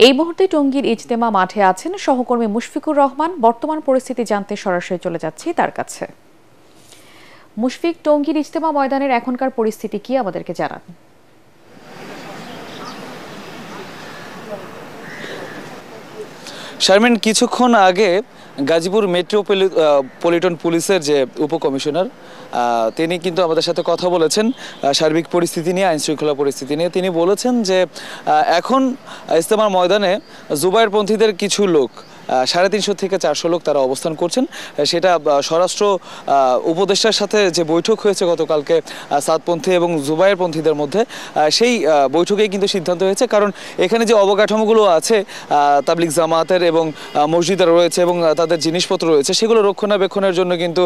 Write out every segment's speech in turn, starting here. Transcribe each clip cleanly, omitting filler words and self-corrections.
এই মুহূর্তে টঙ্গীর ইজতেমা মাঠে আছেন সহকর্মী মুশফিকুর রহমান। বর্তমান পরিস্থিতি জানতে সরাসরি চলে যাচ্ছি তার কাছে। মুশফিক, টঙ্গীর ইজতেমা ময়দানের এখনকার পরিস্থিতি কি আমাদেরকে জানান। শারমিন, কিছুক্ষণ আগে গাজীপুর মেট্রোপলিটন পুলিশের যে উপকমিশনার তিনি কিন্তু আমাদের সাথে কথা বলেছেন সার্বিক পরিস্থিতি নিয়ে, আইনশৃঙ্খলা পরিস্থিতি নিয়ে। তিনি বলেছেন যে এখন ইজতেমার ময়দানে জুবায়েরপন্থীদের কিছু লোক 350 থেকে 400 লোক তারা অবস্থান করছেন। সেটা স্বরাষ্ট্র উপদেষ্টার সাথে যে বৈঠক হয়েছে গতকালকে সাদপন্থী এবং জুবায়েরপন্থীদের মধ্যে, সেই বৈঠকেই কিন্তু সিদ্ধান্ত হয়েছে। কারণ এখানে যে অবকাঠামোগুলো আছে তাবলিগ জামাতের এবং মসজিদের রয়েছে এবং তাদের জিনিসপত্র রয়েছে, সেগুলো রক্ষণাবেক্ষণের জন্য কিন্তু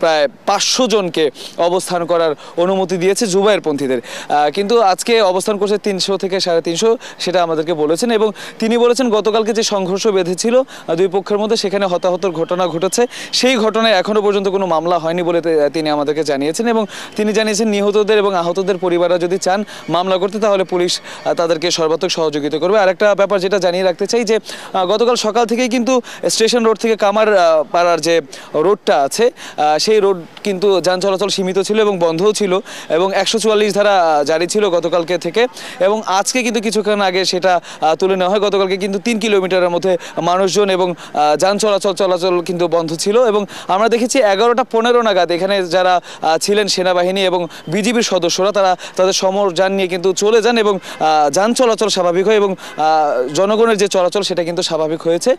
প্রায় 500 জনকে অবস্থান করার অনুমতি দিয়েছে জুবায়েরপন্থীদের। কিন্তু আজকে অবস্থান করছে 300 থেকে 350, সেটা আমাদেরকে বলেছেন। এবং তিনি বলেছেন গতকালকে যে সংঘর্ষ বেঁধেছিল দুই পক্ষের মধ্যে, সেখানে হতাহতের ঘটনা ঘটেছে। সেই ঘটনায় এখনো পর্যন্ত কোনো মামলা হয়নি বলে তিনি আমাদেরকে জানিয়েছেন। এবং তিনি জানিয়েছেন নিহতদের এবং আহতদের পরিবাররা যদি চান মামলা করতে, তাহলে পুলিশ তাদেরকে সর্বাত্মক সহযোগিতা করবে। আর একটা ব্যাপার যেটা জানিয়ে রাখতে চাই, যে গতকাল সকাল থেকেই কিন্তু স্টেশন রোড থেকে কামার পাড়ার যে রোডটা আছে, সেই রোড কিন্তু যান চলাচল সীমিত ছিল এবং বন্ধও ছিল, এবং 144 ধারা জারি ছিল গতকালকে থেকে। এবং আজকে কিন্তু কিছুক্ষণ আগে সেটা তুলে নেওয়া হয়। গতকালকে কিন্তু 3 কিলোমিটারের মধ্যে মানুষজন এবং যান চলাচল কিন্তু বন্ধ ছিল। এবং আমরা দেখেছি 11:15 নাগাদ এখানে যারা ছিলেন সেনাবাহিনী এবং বিজিবির সদস্যরা, তারা তাদের সমরযান নিয়ে কিন্তু চলে যান এবং যান চলাচল স্বাভাবিক হয় এবং জনগণের যে চলাচল সেটা কিন্তু স্বাভাবিক হয়েছে।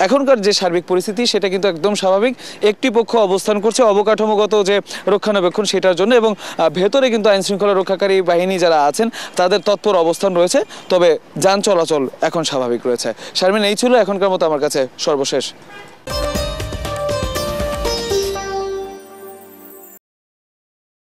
এখনকার যে সার্বিক পরিস্থিতি সেটা কিন্তু একদম স্বাভাবিক। একটি পক্ষ অবস্থান করছে অবকাঠামোগত যে রক্ষণাবেক্ষণ সেটার জন্য, এবং ভেতরে কিন্তু আইনশৃঙ্খলা রক্ষাকারী বাহিনী যারা আছেন তাদের তৎপর অবস্থান রয়েছে। তবে যান চলাচল এখন স্বাভাবিক রয়েছে। শারমিন, এই ছিল এখনকার মতো আমার কাছে সর্বশেষ।